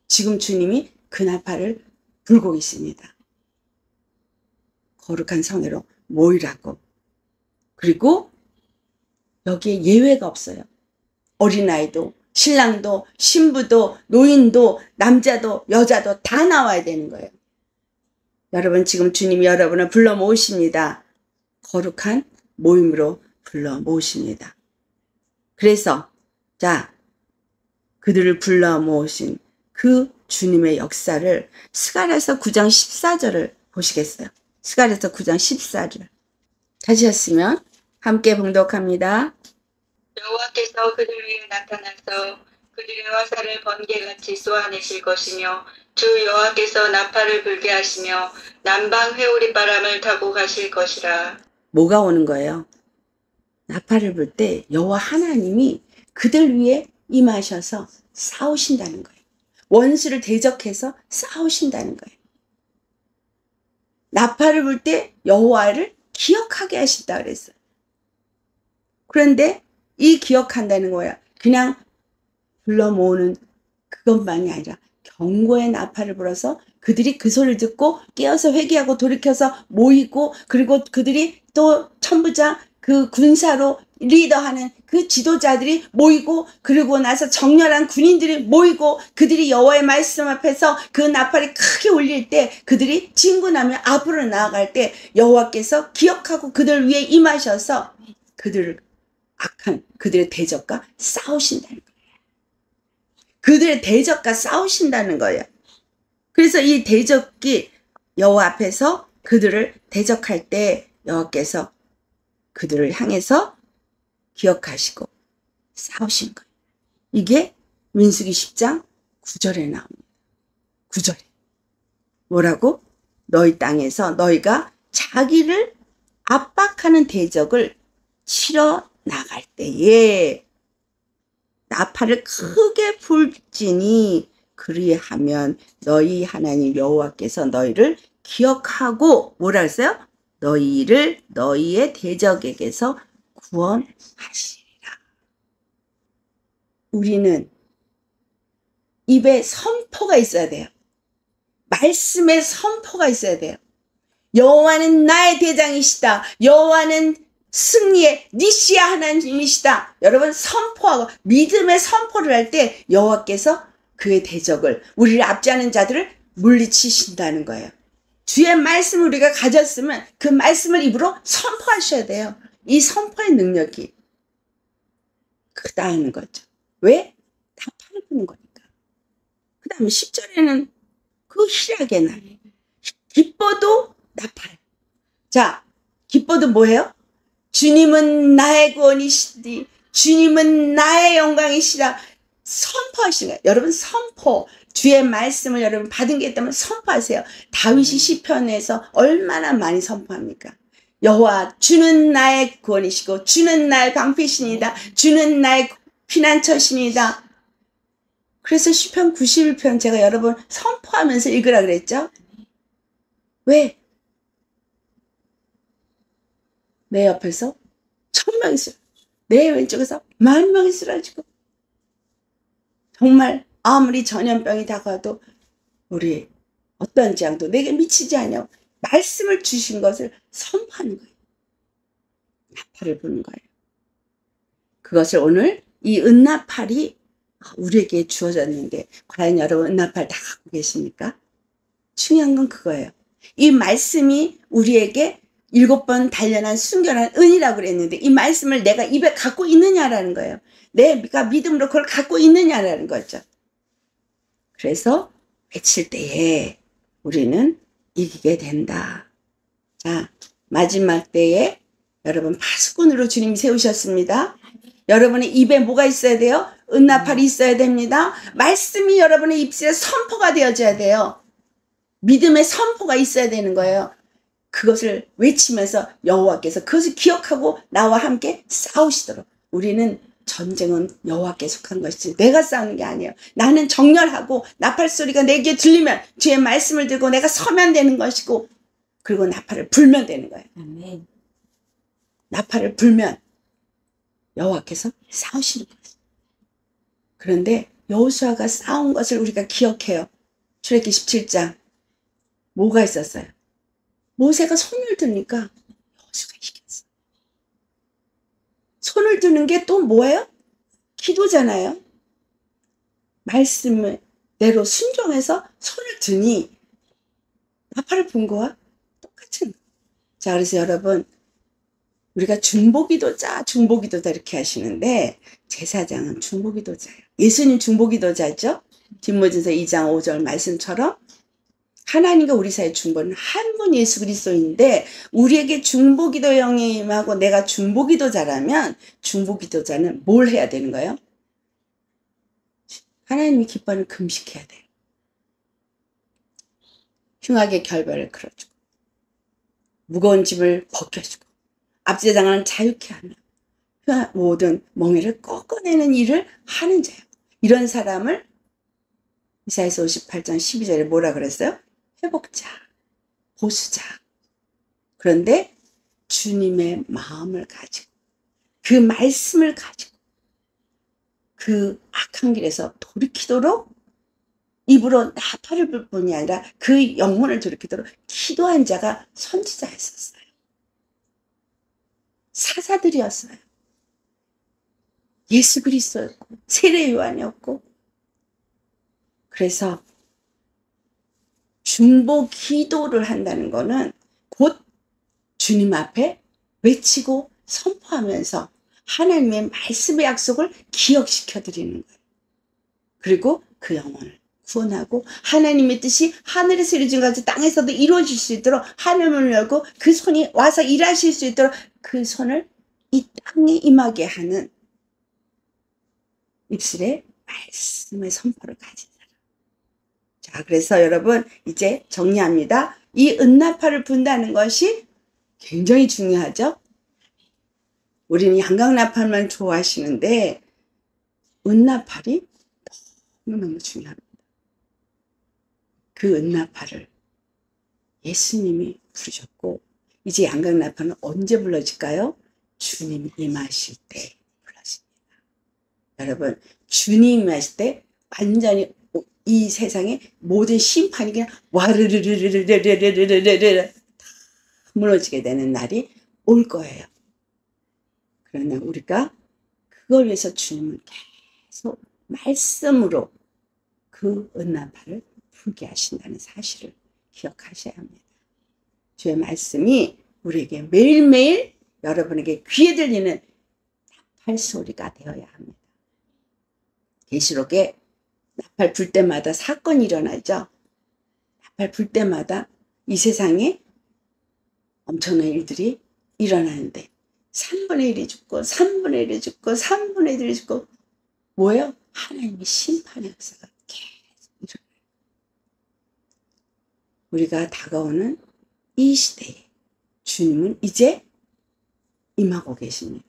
지금 주님이 그 나팔을 불고 있습니다. 거룩한 성회로 모이라고. 그리고 여기에 예외가 없어요. 어린아이도 신랑도 신부도 노인도 남자도 여자도 다 나와야 되는 거예요. 여러분 지금 주님이 여러분을 불러 모으십니다. 거룩한 모임으로 불러 모으십니다. 그래서 자 그들을 불러 모으신 그 주님의 역사를 스가랴서 9장 14절을 보시겠어요. 스가랴서 9장 14절 다시 하시면 함께 봉독합니다. 여호와께서 그들 위에 나타나서 그들의 화살을 번개같이 쏘아내실 것이며 주 여호와께서 나팔을 불게 하시며 남방 회오리 바람을 타고 가실 것이라. 뭐가 오는 거예요? 나팔을 불 때 여호와 하나님이 그들 위에 임하셔서 싸우신다는 거예요. 원수를 대적해서 싸우신다는 거예요. 나팔을 불 때 여호와를 기억하게 하신다 그랬어요. 그런데 이 기억한다는 거야. 그냥 불러 모으는 그것만이 아니라 경고의 나팔을 불어서 그들이 그 소리를 듣고 깨어서 회개하고 돌이켜서 모이고 그리고 그들이 또 천부장 그 군사로 리더하는 그 지도자들이 모이고 그리고 나서 정렬한 군인들이 모이고 그들이 여호와의 말씀 앞에서 그 나팔이 크게 울릴 때 그들이 진군하며 앞으로 나아갈 때 여호와께서 기억하고 그들 위에 임하셔서 그들을 악한 그들의 대적과 싸우신다는 거예요. 그들의 대적과 싸우신다는 거예요. 그래서 이 대적이 여호와 앞에서 그들을 대적할 때 여호와께서 그들을 향해서 기억하시고 싸우신 거예요. 이게 민수기 10장 9절에 나옵니다. 9절에 뭐라고? 너희 땅에서 너희가 자기를 압박하는 대적을 치러 나갈 때에 나팔을 크게 불지니 그리하면 너희 하나님 여호와께서 너희를 기억하고 뭐라 했어요? 너희를 너희의 대적에게서 구원하시리라. 우리는 입에 선포가 있어야 돼요. 말씀에 선포가 있어야 돼요. 여호와는 나의 대장이시다. 여호와는 승리의 니시아 하나님이시다. 여러분 선포하고 믿음의 선포를 할 때 여호와께서 그의 대적을 우리를 압제하는 자들을 물리치신다는 거예요. 주의 말씀을 우리가 가졌으면 그 말씀을 입으로 선포하셔야 돼요. 이 선포의 능력이 크다는 거죠. 왜? 나팔을 부는 거니까. 그 다음에 10절에는 그 희락의 날. 기뻐도 나팔. 자, 기뻐도 뭐예요? 주님은 나의 구원이시니 주님은 나의 영광이시라 선포하시는 거예요. 여러분 선포. 주의 말씀을 여러분 받은 게 있다면 선포하세요. 다윗이 시편에서 얼마나 많이 선포합니까? 여호와 주는 나의 구원이시고 주는 나의 방패시니다. 주는 나의 피난처시니다. 그래서 시편 91편 제가 여러분 선포하면서 읽으라 그랬죠? 왜? 내 옆에서 1000명이 쓰러 내 왼쪽에서 10,000명이 쓰러지고 정말 아무리 전염병이 다가와도 우리 어떤 재앙도 내게 미치지 않냐고 말씀을 주신 것을 선포하는 거예요. 나팔을 부는 거예요. 그것을 오늘 이 은나팔이 우리에게 주어졌는데 과연 여러분 은나팔 다 갖고 계십니까? 중요한 건 그거예요. 이 말씀이 우리에게 7번 단련한 순결한 은이라고 그랬는데 이 말씀을 내가 입에 갖고 있느냐라는 거예요. 내가 믿음으로 그걸 갖고 있느냐라는 거죠. 그래서 외칠 때에 우리는 이기게 된다. 자, 마지막 때에 여러분 파수꾼으로 주님이 세우셨습니다. 여러분의 입에 뭐가 있어야 돼요? 은나팔이 있어야 됩니다. 말씀이 여러분의 입술에 선포가 되어져야 돼요. 믿음의 선포가 있어야 되는 거예요. 그것을 외치면서 여호와께서 그것을 기억하고 나와 함께 싸우시도록. 우리는 전쟁은 여호와께 속한 것이지 내가 싸우는 게 아니에요. 나는 정렬하고 나팔 소리가 내게 들리면 주의 말씀을 들고 내가 서면 되는 것이고 그리고 나팔을 불면 되는 거예요. 아멘. 나팔을 불면 여호와께서 싸우시는 거예요. 그런데 여호수아가 싸운 것을 우리가 기억해요. 출애굽기 17장 뭐가 있었어요? 모세가 손을 드니까 여호수아가 이겼어. 손을 드는 게 또 뭐예요? 기도잖아요. 말씀대로 순종해서 손을 드니 나팔을 분 거와 똑같은 거. 자, 그래서 여러분 우리가 중보기도자 이렇게 하시는데 제사장은 중보기도자예요. 예수님 중보기도자죠. 디모데전서 2장 5절 말씀처럼 하나님과 우리 사이의 중보는 한 분 예수 그리스도인데 우리에게 중보기도 영임하고 내가 중보기도자라면 중보기도자는 뭘 해야 되는 거예요? 하나님이 기뻐하는 금식해야 돼요. 흉악의 결별을 걸어주고 무거운 짐을 벗겨주고 압제당하는 자유케 하며 모든 멍에를 꺾어내는 일을 하는 자예요. 이런 사람을 이사야서 58장 12절에 뭐라 그랬어요? 회복자, 보수자. 그런데 주님의 마음을 가지고 그 말씀을 가지고 그 악한 길에서 돌이키도록 입으로 나팔을 불 뿐이 아니라 그 영혼을 돌이키도록 기도한 자가 선지자였었어요. 사사들이었어요. 예수 그리스도였고 세례 요한이었고 그래서 중보 기도를 한다는 거는 곧 주님 앞에 외치고 선포하면서 하나님의 말씀의 약속을 기억시켜 드리는 거예요. 그리고 그 영혼을 구원하고 하나님의 뜻이 하늘에서 이루어진 것같이 땅에서도 이루어질 수 있도록 하늘문을 열고 그 손이 와서 일하실 수 있도록 그 손을 이 땅에 임하게 하는 입술에 말씀의 선포를 가진 사람. 자, 그래서 여러분 이제 정리합니다. 이 은나팔을 분다는 것이 굉장히 중요하죠. 우리는 양각나팔만 좋아하시는데 은나팔이 너무너무 중요합니다. 그 은나팔을 예수님이 부르셨고 이제 양각나팔은 언제 불러질까요? 주님이 임하실 때 불러집니다. 여러분 주님이 임하실 때 완전히 이 세상의 모든 심판이 그냥 와르르르르르르르르르 다 무너지게 되는 날이 올 거예요. 그러나 우리가 그걸 위해서 주님은 계속 말씀으로 그 은나팔을 불게 하신다는 사실을 기억하셔야 합니다. 주의 말씀이 우리에게 매일매일 여러분에게 귀에 들리는 나팔 소리가 되어야 합니다. 계시록에 나팔 불 때마다 사건이 일어나죠. 나팔 불 때마다 이 세상에 엄청난 일들이 일어나는데 3분의 1이 죽고 3분의 1이 죽고 3분의 1이 죽고 뭐예요? 하나님의 심판의 역사가 계속 일어나요. 우리가 다가오는 이 시대에 주님은 이제 임하고 계십니다.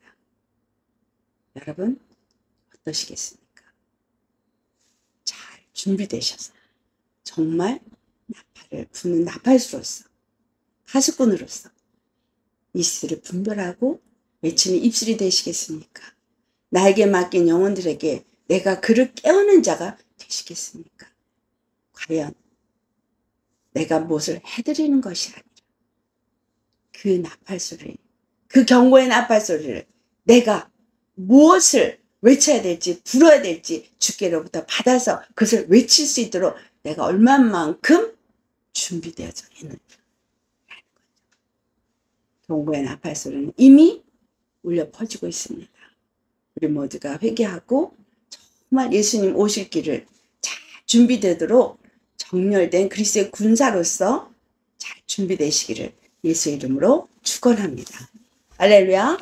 여러분 어떠시겠습니까? 잘 준비되셔서 정말 나팔을 부는 나팔수로서 파수꾼으로서 이스를 분별하고 외치는 입술이 되시겠습니까? 나에게 맡긴 영혼들에게 내가 그를 깨우는 자가 되시겠습니까? 과연 내가 무엇을 해드리는 것이 아니라 그 나팔소리, 그 경고의 나팔소리를 내가 무엇을 외쳐야 될지 불어야 될지 주께로부터 받아서 그것을 외칠 수 있도록 내가 얼마만큼 준비되어져 있는 동부의 나팔 소리는 이미 울려 퍼지고 있습니다. 우리 모두가 회개하고 정말 예수님 오실 길을 잘 준비되도록 정렬된 그리스도의 군사로서 잘 준비되시기를 예수 이름으로 축원합니다. 할렐루야.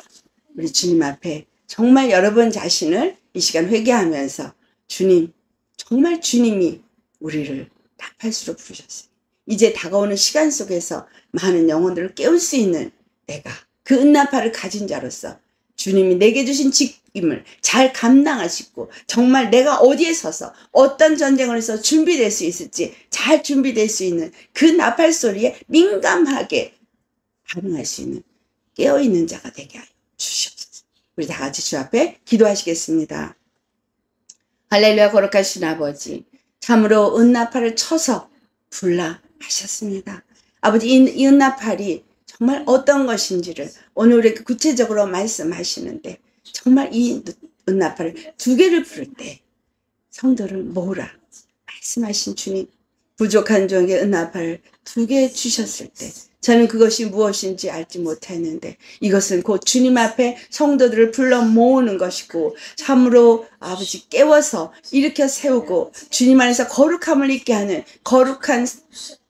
우리 주님 앞에 정말 여러분 자신을 이 시간 회개하면서 주님, 정말 주님이 우리를 나팔수로 부르셨어요. 이제 다가오는 시간 속에서 많은 영혼들을 깨울 수 있는 내가 그 은나팔을 가진 자로서 주님이 내게 주신 직임을 잘 감당하시고 정말 내가 어디에 서서 어떤 전쟁을 해서 준비될 수 있을지 잘 준비될 수 있는 그 나팔 소리에 민감하게 반응할 수 있는 깨어있는 자가 되게 하여 주시옵소서. 우리 다 같이 주 앞에 기도하시겠습니다. 할렐루야. 거룩하신 아버지, 참으로 은나팔을 쳐서 불라 하셨습니다. 아버지, 이 은나팔이 정말 어떤 것인지를 오늘 우리에게 구체적으로 말씀하시는데 정말 이 은나팔을 2개를 부를 때 성도를 모으라 말씀하신 주님, 부족한 종에게 은나팔을 2개 주셨을 때 저는 그것이 무엇인지 알지 못했는데 이것은 곧 주님 앞에 성도들을 불러 모으는 것이고 참으로 아버지 깨워서 일으켜 세우고 주님 안에서 거룩함을 있게 하는 거룩한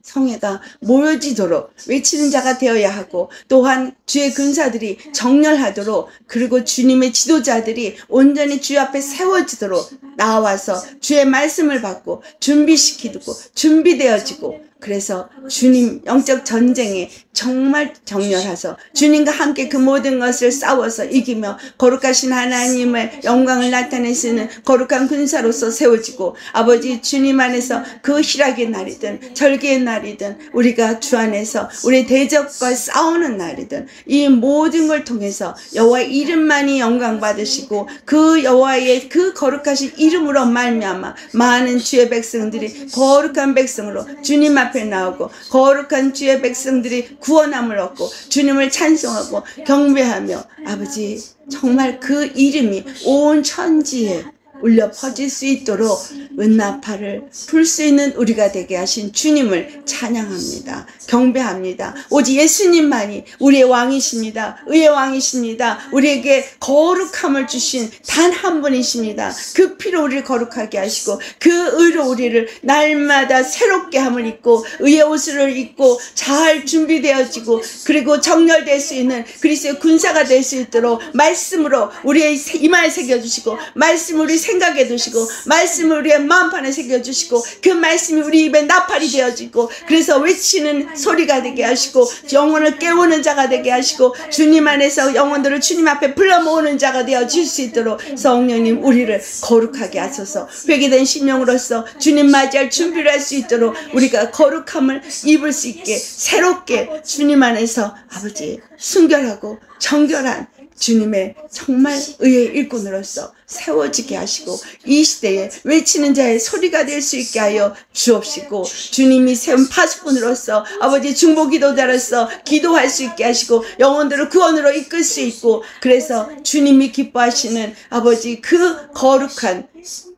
성회가 모여지도록 외치는 자가 되어야 하고 또한 주의 군사들이 정렬하도록 그리고 주님의 지도자들이 온전히 주 앞에 세워지도록 나와서 주의 말씀을 받고 준비시키고 준비되어지고 그래서 주님 영적 전쟁에 정말 정렬해서 주님과 함께 그 모든 것을 싸워서 이기며 거룩하신 하나님의 영광을 나타내시는 거룩한 군사로서 세워지고 아버지 주님 안에서 그 희락의 날이든 절개의 날이든 우리가 주 안에서 우리 대적과 싸우는 날이든 이 모든 걸 통해서 여호와의 이름만이 영광 받으시고 그 여호와의 그 거룩하신 이름으로 말미암아 많은 주의 백성들이 거룩한 백성으로 주님 앞에 나오고 거룩한 주의 백성들이 구원함을 얻고 주님을 찬송하고 경배하며 아버지 정말 그 이름이 온 천지에 울려 퍼질 수 있도록 은나팔을 풀 수 있는 우리가 되게 하신 주님을 찬양합니다. 경배합니다. 오직 예수님만이 우리의 왕이십니다. 의의 왕이십니다. 우리에게 거룩함을 주신 단 한 분이십니다. 그 피로 우리를 거룩하게 하시고 그 의로 우리를 날마다 새롭게 함을 입고 의의 옷을 입고 잘 준비되어지고 그리고 정렬될 수 있는 그리스도의 군사가 될 수 있도록 말씀으로 우리의 이마에 새겨주시고 말씀 우리 생각해 두시고 말씀을 우리의 마음판에 새겨주시고 그 말씀이 우리 입에 나팔이 되어지고 그래서 외치는 소리가 되게 하시고 영혼을 깨우는 자가 되게 하시고 주님 안에서 영혼들을 주님 앞에 불러 모으는 자가 되어질 수 있도록 성령님 우리를 거룩하게 하소서. 회개된 심령으로서 주님 맞이할 준비를 할 수 있도록 우리가 거룩함을 입을 수 있게 새롭게 주님 안에서 아버지 순결하고 정결한 주님의 정말 의의 일꾼으로서 세워지게 하시고 이 시대에 외치는 자의 소리가 될 수 있게 하여 주옵시고 주님이 세운 파수꾼으로서 아버지 중보기도자로서 기도할 수 있게 하시고 영혼들을 구원으로 이끌 수 있고 그래서 주님이 기뻐하시는 아버지 그 거룩한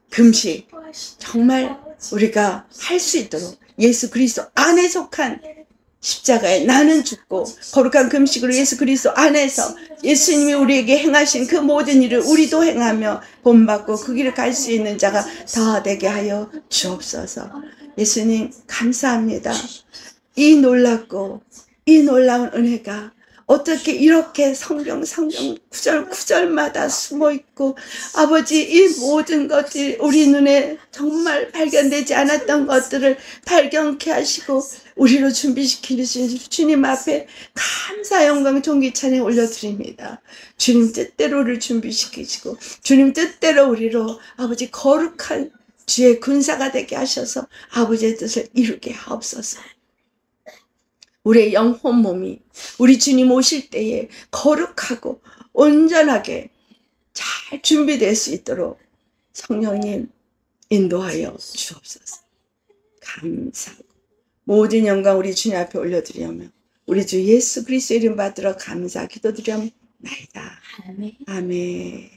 금식 정말 우리가 할 수 있도록 예수 그리스도 안에 속한 십자가에 나는 죽고 거룩한 금식으로 예수 그리스도 안에서 예수님이 우리에게 행하신 그 모든 일을 우리도 행하며 본받고 그 길을 갈 수 있는 자가 다 되게 하여 주옵소서. 예수님 감사합니다. 이 놀랍고 이 놀라운 은혜가 어떻게 이렇게 성경 구절마다 숨어있고 아버지 이 모든 것들이 우리 눈에 정말 발견되지 않았던 것들을 발견케 하시고 우리로 준비시키신 주님 앞에 감사 영광 존귀 찬양 올려드립니다. 주님 뜻대로 우리를 준비시키시고 주님 뜻대로 우리로 아버지 거룩한 주의 군사가 되게 하셔서 아버지의 뜻을 이루게 하옵소서. 우리의 영혼 몸이 우리 주님 오실 때에 거룩하고 온전하게 잘 준비될 수 있도록 성령님 인도하여 주옵소서. 감사하고 모든 영광 우리 주님 앞에 올려드리며 우리 주 예수 그리스도 이름 받들어 감사 기도드리옵나이다. 아멘.